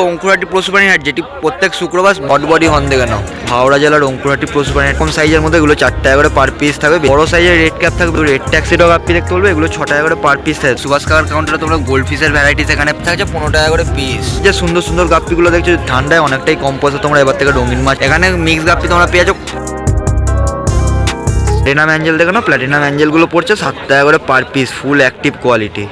অঙ্কুরহাটি পশুপ্রাণী হাট, যেটি প্রত্যেক শুক্রবার হট বডি হর্ন দেখে নাও। হাওড়া জেলার অঙ্কুরহাটি পশুপ্রাণী হাট। কম সাইজের মধ্যে এগুলো 4 টাকা করে পার পিস থাকবে। বড় সাইজের রেড ক্যাপ থাকবে, রেড ট্যাক্সিডো গাপ্পি দেখতে বলবে, এগুলো 6 টাকা করে পার পিস থাকবে। সুভাষ কাকার কাউন্টারে তোমরা গোল্ড ফিশের ভ্যারাইটিস এখানে থাকছে 15 টাকা করে পিস। যে সুন্দর সুন্দর গাপ্পিগুলো দেখছো, ঠান্ডায় অনেকটাই কম পয়সা তোমরা এবার থেকে রঙিন মাছ এখানে মিক্স গাপ্পি তোমরা পেয়ে যাচ্ছ। প্ল্যাটিনাম অ্যাঞ্জেল দেখে নাও, প্ল্যাটিনাম অ্যাঞ্জেলগুলো পড়ছে 7 টাকা করে per piece, full active quality.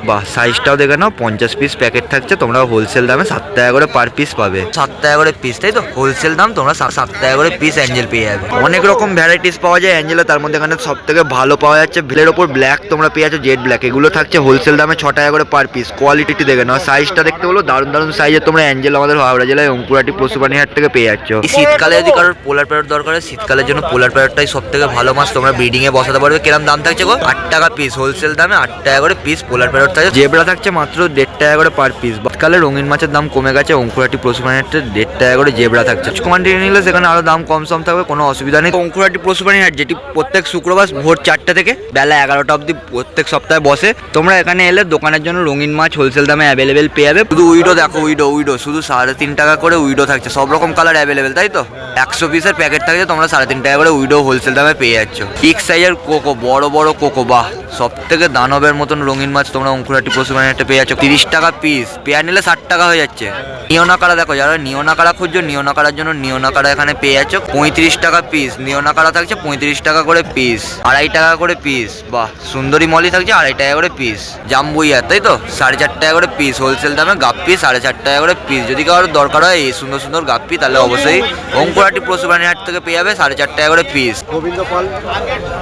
বাহ, সাইজটাও দেখে নাও, 50 পিস প্যাকেট থাকছে, তোমরা হোলসেল দামে 7 টাকা করে পার পিস পাবে। 7 টাকা করে পিস, তাই তো? হোলসেল দাম তোমরা 7 টাকা করে পিস অ্যাঞ্জেল পেয়ে যাবে। অনেক রকম ভ্যারাইটিস পাওয়া যায় অ্যাঞ্জেলে, তার মধ্যে এখানে সব থেকে ভালো পাওয়া যাচ্ছে ভেলের ওপর ব্ল্যাক, তোমরা পেয়ে যাচ্ছ জেড ব্ল্যাক। এগুলো থাকছে হোলসেল দামে 6 টাকা করে পার পিস। কোয়ালিটি দেখে নাও, সাইজটা দেখতে বলো, দারুণ দারুণ সাইজের তোমরা অ্যাঞ্জেল আমাদের হাওড়া জেলায় অঙ্কুরহাটি পশুপ্রাণী হাট থেকে পেয়ে যাচ্ছ। এই শীতকালে যদি কারোর পোলার প্যারট দরকার হয়, শীতকালের জন্য পোলার প্যারটটাই সব থেকে ভালো মাছ, তোমরা ব্রিডিং এ বসাতে পারবে। কিরম দাম থাকছে গো? 8 টাকা পিস, হোলসেল দামে 8 টাকা করে পিস পোলার প্যারট থাকছে। জেব্রা থাকছে মাত্র 1.5 টাকা করে পার পিস। শীতকালে রঙিন মাছের দাম কমে গেছে, অঙ্কুরহাটি পশুপ্রাণী হাটে 1.5 টাকা করে জেব্রা থাকছে। কোয়ান্টিটি নিলে সেখানে আরো দাম কম সম থাকবে, কোনো অসুবিধা নেই। অঙ্কুরহাটি পশুপ্রাণী হাট, যেটি প্রত্যেক শুক্রবার ভোর 4টা থেকে বেলা 11টা অবধি প্রত্যেক সপ্তাহে বসে। তোমরা এখানে এলে দোকানের জন্য রঙিন মাছ হোলসেল দামে অ্যাভেলেবেল পেয়ে যাবে। শুধু উইডো দেখো, উইডো শুধু 3.5 টাকা করে উইডো থাকছে, সব রকম কালার অ্যাভেলেবেল, তাই তো? 100 পিসের প্যাকেট থাকছে, তোমরা 3.5 টাকা করে উইডো হোলসেল দামে পেয়ে যাচ্ছ। বিগ সাইজের কোকো, বড় বড় কোকো, বাহ, সব থেকে দানবের মতন রঙিন মাছ তোমরা অঙ্কুরহাটি পশুপ্রাণী হাটে পেয়ে যাচ্ছ। 30 টাকা পিস, পেয়ার নিলে 60 টাকা হয়ে যাচ্ছে। নিওনাকারা দেখো, যারা নিওনাকারা খুঁজছো, নিওনাকারার জন্য নিওনাকারা এখানে পেয়ে যাচ্ছ 35 টাকা পিস। নিওনাকারা থাকছে 35 টাকা করে পিস, 2.5 টাকা করে পিস। বাহ, সুন্দরী মলি থাকছে 2.5 টাকা করে পিস। জাম্বুইয়া, তাই তো? 4.5 টাকা করে পিস, হোলসেল দামে গাপ্পি 4.5 টাকা করে পিস। যদি কারোর দরকার হয় এই সুন্দর সুন্দর গাপ্পি, তাহলে অবশ্যই অঙ্কুরহাটি পশুপ্রাণী হাট থেকে পেয়ে যাবে 4.5 টাকা করে পিস। গোবিন্দ পাল,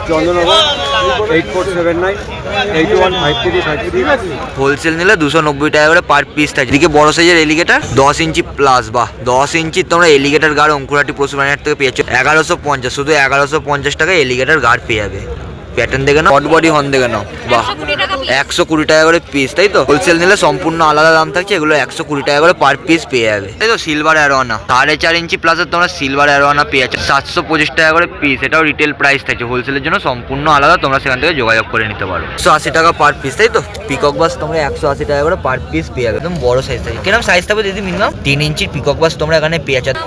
চন্দ্রনগর, 8479 815353। হোলসেল নিলে 290 টাকা করে পার পিস থাকে। এদিকে বড় সাইজের এলিগেটার 10 ইঞ্চি প্লাস, বাহ, 10 ইঞ্চির তোমরা এলিগেটার গাড় অঙ্কুরহাটি পশুপ্রাণী হাট থেকে পেয়েছো 1150, শুধু 1150 টাকা এলিগেটার গাড় পেয়ে যাবে। প্যাটার্ন দেখে নাও, হট বডি হর্ন দেখে নাও, বাহ, 120 টাকা করে পিস, তাই তো? হোলসেল নিলে সম্পূর্ণ আলাদা দাম থাকছে, এগুলো 120 টাকা করে পার পিস পেয়ে যাবে, তাই তো? সিলভার অ্যারোয়ানা 4.5 ইঞ্চি প্লাসের তোমরা সিলভার অ্যারোয়ানা পেয়ে যাচ্ছ 725 টাকা করে পিস। এটাও রিটেল প্রাইস থাকছে, হোলসেলের জন্য সম্পূর্ণ আলাদা, তোমরা সেখান থেকে যোগাযোগ করে নিতে পারো। 180 টাকা পার পিস, তাই তো? পিকক বাস তোমরা 180 টাকা করে পার পিস পেয়ে যাবে, একদম বড় সাইজ থাকে। কিরকম সাইজ থাকবে দিদি? মিনিমাম 3 ইঞ্চির পিকক বাস তোমরা এখানে পেয়ে যাচ্ছ।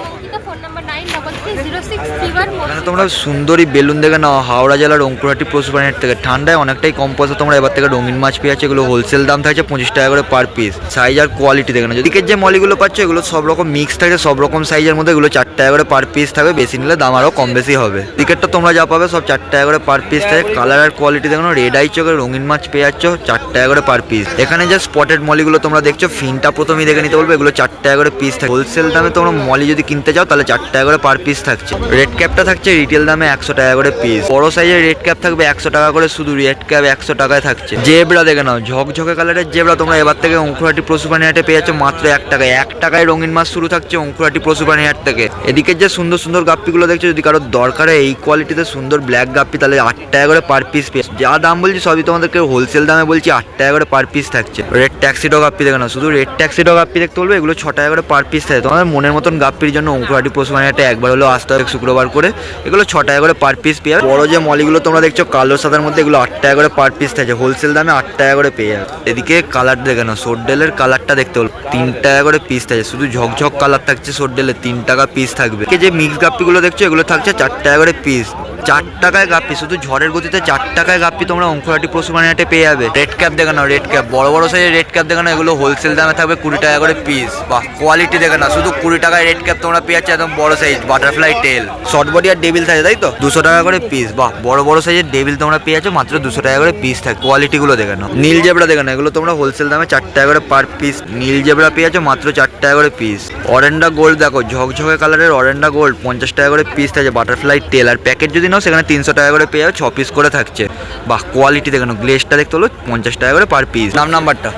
এখানে তোমরা সুন্দরী বেলুন দেখে নাও, হাওড়া জেলার অঙ্কুরহাটি পশুপ্রাণী হাট থেকে। ঠান্ডায় অনেকটাই কম পয়সা তোমরা এবার থেকে রঙিন মাছ পেয়ে যাচ্ছে। এগুলো হোলসেল দাম থাকছে 25 টাকা করে পার পিস। সাইজ আর কোয়ালিটি দেখে নাও। যদিকে যে মলিগুলো পাচ্ছ, এগুলো সব রকম মিক্স থাকে, সব রকম সাইজের মধ্যে। এগুলো 4 টাকা করে পার পিস থাকবে, বেশি নিলে দাম আরও কম বেশি হবে। টিকেটটা তোমরা যা পাবে সব 4 টাকা করে পার পিস থাকে। কালার আর কোয়ালিটি দেখো, রেড আই চোখের রঙিন মাছ পেয়ে যাচ্ছ 4 টাকা করে পার পিস। এখানে যে স্পটেড মলিগুলো তোমরা দেখছো, ফিনটা প্রথমেই দেখে নিতে বলবে, এগুলো 4 টাকা করে পিস থাকে। হোলসেল দামে তোমরা মলি যদি কিনতে চাও, তাহলে 4 টাকা করে পার পিস থাকছে। রেড ক্যাপটা থাকছে রিটেল দামে 100 টাকা করে পিস। বড় সাইজের রেড ক্যাপ থাকবে 100 টাকা করে, শুধু রেড ক্যাপ 100 টাকায় থাকছে। জেব্রা দেখে নাও, ঝকঝকে কালারের জেব্রা তোমরা এবার থেকে অঙ্কুরহাটি পশুপ্রাণী হাটে পেয়ে যাচ্ছ মাত্র 1 টাকায়। 1 টাকায় রঙিন মাছ শুরু থাকছে অঙ্কুরহাটি পশুপ্রাণী হাট থেকে। এদিকে যে সুন্দর সুন্দর গাপ্পিগুলো দেখছো, যদি কারোর দরকার হয় এই কোয়ালিটিতে সুন্দর ব্ল্যাক গাপ্পি, তাহলে 8 টাকা করে পার পিস পেয়ে। যা দাম বলছি সবই তোমাদেরকে হোলসেল দামে বলছি, 8 টাকা করে পার পিস থাকছে। রেড ট্যাক্সিডো গাপ্পি দেখে নাও, শুধু রেড ট্যাক্সিডো গাপ্পি দেখতে বলবে, এগুলো 6 টাকা করে পার পিস থাকে। তোমাদের মনের মতন গাপ্পির জন্য অঙ্কুরহাটি পশুপ্রাণী হাটে একবার হলেও আসতে হবে শুক্রবার করে। এগুলো 6 টাকা করে পার পিস পেয়ে যাবে। বড় যে মলিগুলো তোমরা দেখছো কালো সাদার মধ্যে, এগুলো 8 টাকা করে পার পিস থাকে, হোলসেল দামে 8 টাকা করে পেয়ে যাবে। এদিকে কালার দেখে নাও, সোডডেলের কালারটা দেখতে হলো 3 টাকা করে পিস থাকে, শুধু ঝকঝক কালার থাকছে সোডডেলের, 3 টাকা পিস থাকবে। যে মিক্স গাপ্পিগুলো দেখছো, এগুলো থাকছে 4 টাকা করে পিস। 4 টাকায় গাপ্পি, শুধু ঝড়ের গতিতে 4 টাকায় গাপ্পি তোমরা অঙ্কুরহাটি পশুপ্রাণী হাটে পেয়ে যাবে। রেড ক্যাপ দেখে নাও, রেড ক্যাপ বড় বড় সাইজের রেড ক্যাপ দেখে নাও, এগুলো হোলসেল দামে থাকবে 20 টাকা করে পিস। বাহ, কোয়ালিটি দেখে নাও, শুধু 20 টাকায় রেড ক্যাপ তোমরা পেয়ে যাচ্ছে একদম বড় সাইজ বাটারফ্লাই টেল। শর্ট বডি আর ডেভিল থাকে, তাই তো? 200 টাকা করে পিস। বাহ, বড় বড় সাইজের ডেভিল তোমরা পেয়ে যাচ্ছ মাত্র 200 টাকা করে পিস থাকে। কোয়ালিটিগুলো দেখে নাও। নীল জেব্রা দেখে নাও, এগুলো তোমরা হোলসেল দামে 4 টাকা করে পার পিস। নীল জেব্রা পেয়ে যাচ্ছ মাত্র 4 টাকা করে পিস। অরেন্ডা গোল্ড দেখো, ঝকঝকে কালারের অরেন্ডা গোল্ড 50 টাকা করে পিস থাকে, বাটারফ্লাই টেল। আর প্যাকেট যদি নাও, সেখানে 300 টাকা করে পেয়ে যাবে, 6 পিস করে থাকছে। বাহ, কোয়ালিটি দেখে নাও। গ্লেজটা দেখতে হলো 50 টাকা করে পার পিস। নাম্বারটা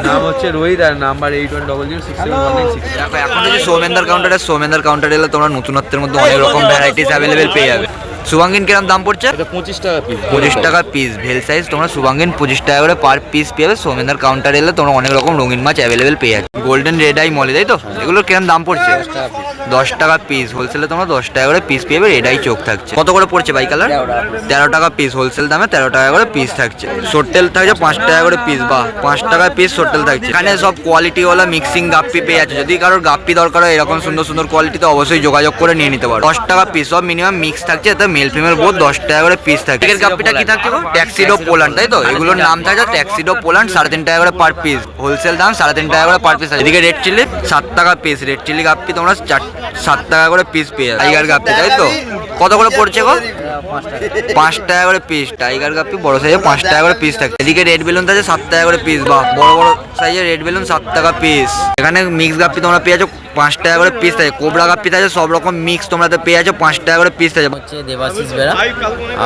নাম হচ্ছে রোহিত, আর নাম্বার 8100067196। দেখো, এখন যদি সৌমেন্দার কাউন্টারে এলে তোমরা নতুনত্বের মধ্যে অনেক রকম ভ্যারাইটিস অ্যাভেলেবেল পেয়ে যাবে। শুভাঙ্গিন কিরম দাম পড়ছে? এটা 25 টাকা পিস। 25 টাকা পিস ভেল সাইজ তোমরা শুভাঙ্গিন 25 টাকা করে পার পিস পেয়ে সৌমেন্দার কাউন্টার এলে তোমরা অনেক রকম রঙিন মাছ অ্যাভেলেবেল পেয়ে যাচ্ছে। গোল্ডেন রেড আই মলি তাই তো, এগুলোর কিরম দাম পড়ছে? 10 টাকা পিস। হোলসেলে তোমরা 10 টাকা করে পিস পেয়ে রেড আই চোখ থাকছে। কত করে পড়ছে বাই কালার? 13 টাকা পিস। হোলসেল দামে 13 টাকা করে পিস থাকছে। সোট্টেল থাকছে 5 টাকা করে পিস, বা 5 টাকা পিস সোট্টেল থাকছে। এখানে সব কোয়ালিটিওয়ালা মিক্সিং গাপ্পি পেয়ে যাচ্ছে। যদি কারোর গাপ্পি দরকার হয় এরকম সুন্দর সুন্দর কোয়ালিটিতে অবশ্যই যোগাযোগ করে নিয়ে নিতে পারো। 10 টাকা পিস, সব মিনিমাম মিক্স থাকছে, এতে মেল ফিমেল বোধ 10 টাকা করে পিস থাকছে। এর গাপ্পিটা কি থাকছে? ট্যাক্সিডো পোল্যান্ড তাই তো, এগুলোর নাম থাকছে ট্যাক্সিডো পোল্যান্ড, 3.5 টাকা করে পার পিস। হোলসেল দাম 3.5 টাকা করে পার পিস। এদিকে রেড চিলি 7 টাকা পিস। রেড চিলি গাপ্পি তোমরা 7 টাকা করে পিস পেয়ে যাবে। টাইগার গাপ্পি তাই তো, কত করে পড়ছে গো? 5 টাকা করে পিস। টাইগার গাপ্পি বড় সাইজে 5 টাকা করে পিস থাকে। এদিকে রেড বেলুন থাকে 7 টাকা করে পিস, বা বড় বড় সাইজের রেড বেলুন 7 টাকা পিস। এখানে মিক্স গাপ্পি তোমরা পেয়ে যাচ্ছ 5 টাকা করে পিস থাকে। কোবরা গাপ্পি থাকে সব রকম মিক্স তোমরা পেয়ে যাচ্ছ 5 টাকা করে পিস থাকে। হচ্ছে দেবাশিস বেরা,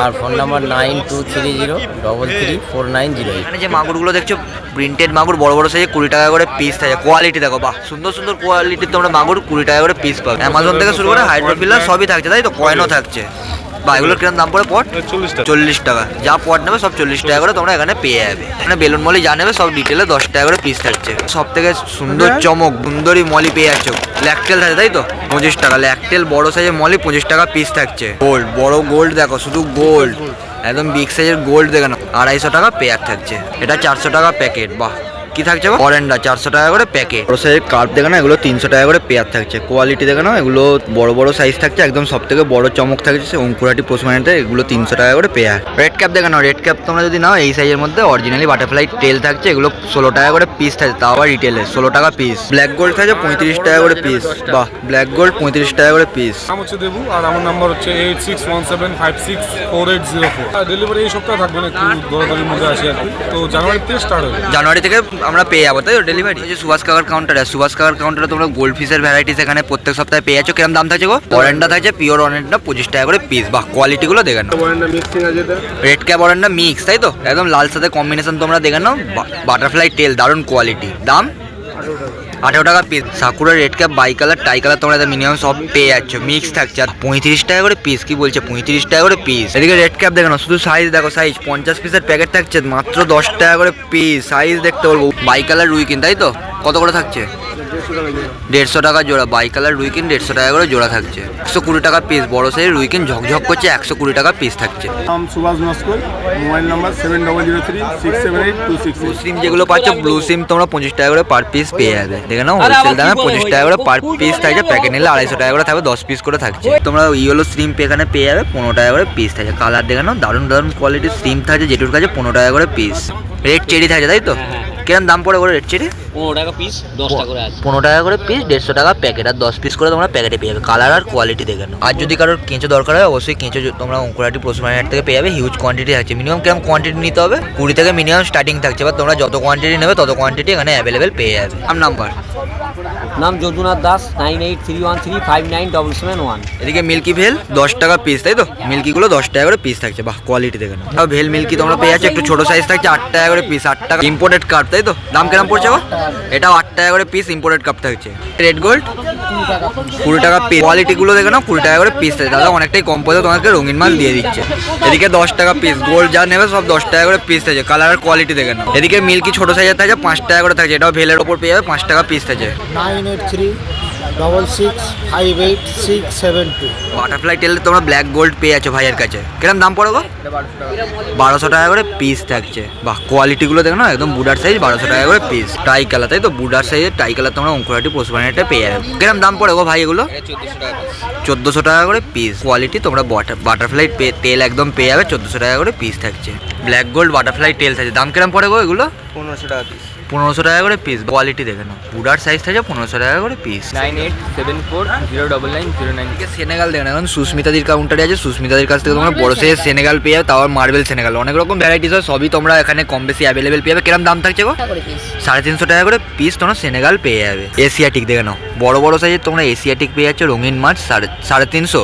আর ফোন নাম্বার 9230334908। এখানে যে মাগুরগুলো দেখছো প্রিন্টেড মাগুর, বড় বড় সাইজে 20 টাকা করে পিস থাকে। কোয়ালিটি দেখো, বাহ সুন্দর সুন্দর কোয়ালিটির তোমরা মাগুর 20 টাকা করে পিস পাবে। অ্যামাজন থেকে শুরু করে হাইড্রোফিলার সবই থাকছে তাই তো, কয়েনও থাকছে। বা এগুলোর কিরকম দাম পড়ে পট? 40 টাকা। যা পট নেবে সব 40 টাকা করে তোমরা এখানে পেয়ে যাবে। এখানে বেলুন মলি যা নেবে সব ডিটেলে 10 টাকা করে পিস থাকছে। সব থেকে সুন্দর চমক সুন্দরী মলি পেয়ে যাচ্ছ। ল্যাকটেল থাকে তাই তো, 25 টাকা। ল্যাকটেল বড় সাইজের মলি 25 টাকা পিস থাকছে। গোল্ড, বড় গোল্ড দেখো, শুধু গোল্ড, একদম বিগ সাইজের গোল্ড দেখে নাও। 250 টাকা পেয়ার থাকছে। এটা 400 টাকা প্যাকেট। বাহ কি থাকছে? অরেন্ডা 400 টাকা করে প্যাকেট। বড় সাইজের কার্প দেখে না, এগুলো 300 টাকা করে পেয়ার থাকছে। কোয়ালিটি দেখে না, এগুলো বড় বড় সাইজ থাকছে, একদম সব থেকে বড় চমক থাকছে অঙ্কুরাটি পোষমানিতে। এগুলো 300 টাকা করে পেয়ার। রেড ক্যাপ দেখে নাও, রেড ক্যাপ তোমরা যদি নাও এই সাইজের মধ্যে অরিজিনালি বাটারফ্লাই টেল থাকছে। এগুলো 16 টাকা করে পিস থাকছে, তাও আবার রিটেলে 16 টাকা পিস। ব্ল্যাক গোল্ড থাকছে 35 টাকা করে পিস। বাহ ব্ল্যাক গোল্ড 35 টাকা করে পিস। নাম হচ্ছে দেবু, আর আমার নাম্বার হচ্ছে 8617564804। ডেলিভারি এই সপ্তাহে থাকবে না, একটু দরকারের মধ্যে আসি আর কি। তো জানুয়ারি থেকে স্টার্ট হবে। জানুয়ারি থেকে আমরা পেয়ে যাবো তাই তো ডেলিভারি। যে সুভাষ কাকার কাউন্টারে, সুভাষ কাকার কাউন্টারে তোমরা গোল্ড ফিশের ভ্যারাইটিস এখানে প্রত্যেক সপ্তাহে পেয়ে যাচ্ছ। কিরম দাম থাকছে গো? অরেন্ডা থাকছে পিওর অরেন্ডা 25 টাকা করে পিস। বাহ কোয়ালিটিগুলো দেখে নাও। মিক্সিং আছে এটা। রেড ক্যাপ অরেন্ডা মিক্স তাই তো, একদম লাল সাথে কম্বিনেশন তোমরা দেখে নাও। বাটারফ্লাই টেল দারুণ কোয়ালিটি। দাম 18 টাকা পিস। সাকুরা রেড ক্যাপ বাই কালার টাই কালার তোমরা মিনিমাম সব পেয়ে যাচ্ছ, মিক্স থাকছে। আর 35 টাকা করে পিস। কি বলছে? 35 টাকা করে পিস। এদিকে রেড ক্যাপ দেখো না, শুধু সাইজ দেখো, সাইজ 50 পিসের প্যাকেট থাকছে মাত্র 10 টাকা করে পিস। সাইজ দেখতে বলবো। বাই কালার রুইকিন তাই তো, কত করে থাকছে? 150 টাকা জোড়া। বাই কালার রুইকিন 150 টাকা করে জোড়া থাকছে। 120 টাকা পিস। বড় সাইজ রুইকিন ঝকঝক করছে, 120 টাকা পিস থাকছে। নাম Subhash Naskar, mobile number 7003678266। Blue SIM যেগুলো পাচ্ছ, ব্লু সিম তোমরা 25 টাকা করে পার পিস পেয়ে যাবে। দেখে নাও হোলসেল দামে 25 টাকা করে পার পিস থাকছে। প্যাকেট নিলে 250 টাকা করে থাকবে, 10 পিস করে থাকছে। তোমরা ইয়েলো স্ট্রিম এখানে পেয়ে যাবে 15 টাকা করে পিস থাকছে। কালার দেখে নাও, দারুণ দারুণ কোয়ালিটির স্ট্রিম থাকছে, যেটুর কাছে 15 টাকা করে পিস। রেড চেরি থাকছে তাই তো, কিরম দাম পড়ে করে রেড চেরি? 15 টাকা পিস, 10 টাকা করে আছে। 15 টাকা করে পিস, 150 টাকা প্যাকেট। আর 10 পিস করে তোমরা প্যাকেটে পেয়ে যাবে। কালার আর কোয়ালিটি দেখে নাও। আর যদি কারোর কেঁচো দরকার হয় অবশ্যই কেঁচো তোমরা অঙ্কুরাটি পশুমার্কেট থেকে পেয়ে যাবে। হিউজ কোয়ান্টিটি আছে। মিনিমাম কিরম কোয়ান্টিটি নিতে হবে? 20 থেকে মিনিমাম স্টার্টিং থাকছে। এবার তোমরা যত কোয়ান্টিটি নেবে তত কোয়ান্টিটি এখানে অ্যাভেলেবেল পেয়ে যাবে। নাম্বার নাম যদুনাথ দাস, 9831359771। এদিকে মিল্কি ভেল 10 টাকা পিস তাই তো, মিল্কিগুলো 10 টাকা করে পিস থাকছে। বাহ কোয়ালিটি দেখে নাও। তাও ভেল মিল্কি তোমরা পেয়ে যাচ্ছ, একটু ছোট সাইজ থাকছে 8 টাকা করে পিস। 8 টাকা ইম্পোর্টেড কাপ তাই তো, দাম কিরম পড়ছে গো? এটাও 8 টাকা করে পিস, ইম্পোর্টেড কাপ থাকছে। রেড গোল্ড 20 টাকা পিস। কোয়ালিটিগুলো দেখে নাও, 20 টাকা করে পিস থাকছে। দাদা অনেকটাই কম পয়সা তোমাকে রঙিন মাল দিয়ে দিচ্ছে। এদিকে 10 টাকা পিস। গোল্ড যা নেবে সব 10 টাকা করে পিস থাকছে। কালার আর কোয়ালিটি দেখে নাও। এদিকে মিল্কি ছোট সাইজের থাকছে 5 টাকা করে থাকছে। এটাও ভেলের ওপর পেয়ে যাবে, 5 টাকা পিস থাকছে। 9836658672। বাটারফ্লাই টেলে তোমরা ব্ল্যাক গোল্ড পেয়ে যাচ্ছ ভাইয়ের কাছে। কিরম দাম পড়ে গো? 1200 টাকা করে পিস থাকছে। বাহ কোয়ালিটিগুলো দেখো না, একদম বুডার সাইজ, 1200 টাকা করে পিস। টাই কালার তাই তো, বুডার সাইজের টাই কালার তোমরা অঙ্কুরাটি পশুপানিটা পেয়ে যাবে। কিরম দাম পড়ে গো ভাই এগুলো? 1400 টাকা করে পিস। কোয়ালিটি তোমরা বাটারফ্লাই তেল একদম পেয়ে যাবে, 1400 টাকা করে পিস থাকছে। ব্ল্যাক গোল্ড বাটারফ্লাই তেল থাকছে। দাম কিরম পড়ে গো এগুলো? 1500 টাকা পিস। 1500 টাকা করে পিস। কোয়ালিটি দেখে নাও, বুডার সাইজ থাকে 1500 টাকা করে পিস। 9874099909। সেনেগাল দেখেন, এখন সুস্মিতাদির কাউন্টারে আছে। সুস্মিতাদির কাছ থেকে তোমরা বড় সাইজের সেনেগাল পেয়ে যাবে, তাও মার্বেল সেনেগাল। অনেক রকম ভ্যারাইটিস হয়, সবই তোমরা এখানে কম বেশি অ্যাভেলেবেল পেয়ে যাবে। কিরম দাম থাকছে গো? 350 টাকা করে পিস তোমরা সেনেগাল পেয়ে যাবে। এশিয়াটিক দেখে নাও, বড় বড় সাইজের তোমরা এশিয়াটিক পেয়ে যাচ্ছ রঙিন মাছ 350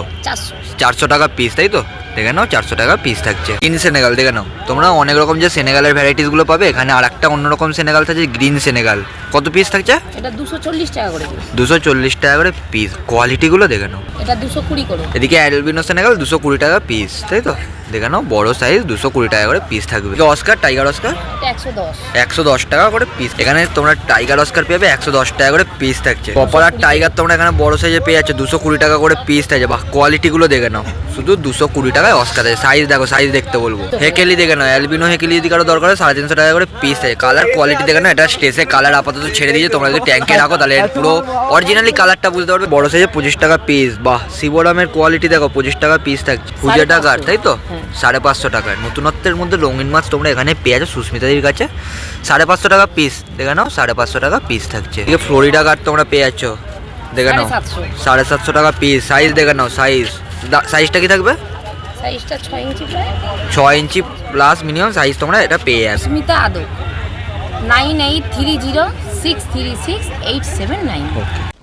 400 টাকা পিস, তাই তো? দেখে নাও 400 টাকা পিস থাকছে। গ্রিন সেনেগাল দেখে নাও, তোমরা অনেক রকম যে সেনেগালের ভ্যারাইটিসগুলো পাবে, এখানে আর একটা অন্যরকম সেনেগাল থাকছে গ্রিন সেনেগাল। কত পিস থাকছে? এটা 240 টাকা করে পিস। 240 টাকা করে পিস। কোয়ালিটিগুলো দেখে নাও। এটা 220 করে। এদিকে অ্যালবিনো সেনেগাল 220 টাকা পিস, তাই তো? দেখে নাও বড় সাইজ 220 টাকা করে পিস থাকবে। অস্কার, টাইগার অস্কার এটা 110। 110 টাকা করে পিস। এখানে তোমরা টাইগার অস্কার পেবে 110 টাকা করে পিস থাকছে। পপুলার টাইগার তোমরা এখানে বড় সাইজে পেয়ে যাচ্ছে 220 টাকা করে পিস থাকছে। বাহ, কোয়ালিটিগুলো দেখে নাও। শুধু 220 টাকায় অস্কার আছে। সাইজ দেখো, সাইজ দেখতে বলবো। হেকেলি দেখে নাও, অ্যালবিনো হেকেলি যদি কারো দরকার হয় 350 টাকা করে পিস থাকে। কালার কোয়ালিটি দেখে নাও, এটা স্টেসে কালার আপাতত ছেড়ে দিয়েছে। তোমরা যদি ট্যাঙ্কে রাখো তাহলে এর পুরো অরিজিনালি কালারটা বুঝতে পারবে। বড় সাইজে 25 টাকা পিস। বাহ, শিবরামের কোয়ালিটি দেখো, 25 টাকা পিস থাকছে। পূজা টাকার, তাই তো? 550 টাকায় নতুনত্বের মধ্যে রঙিন মাছ তোমরা এখানে পেয়ে যাচ্ছ সুস্মিতাদির কাছে। 550 টাকা পিস। দেখে নাও 550 টাকা পিস থাকছে। এদিকে ফ্লোরিডা কাঠ তোমরা পেয়ে যাচ্ছ, দেখে নাও 750 টাকা পিস। সাইজ দেখে নাও, সাইজটা কি থাকবে? সাইজটা 6 ইঞ্চি প্রায়। 6 ইঞ্চি প্লাস মিনিমাম সাইজ তোমরা এটা পেয়ে যাবে। সুস্মিতা আদক 9830636879।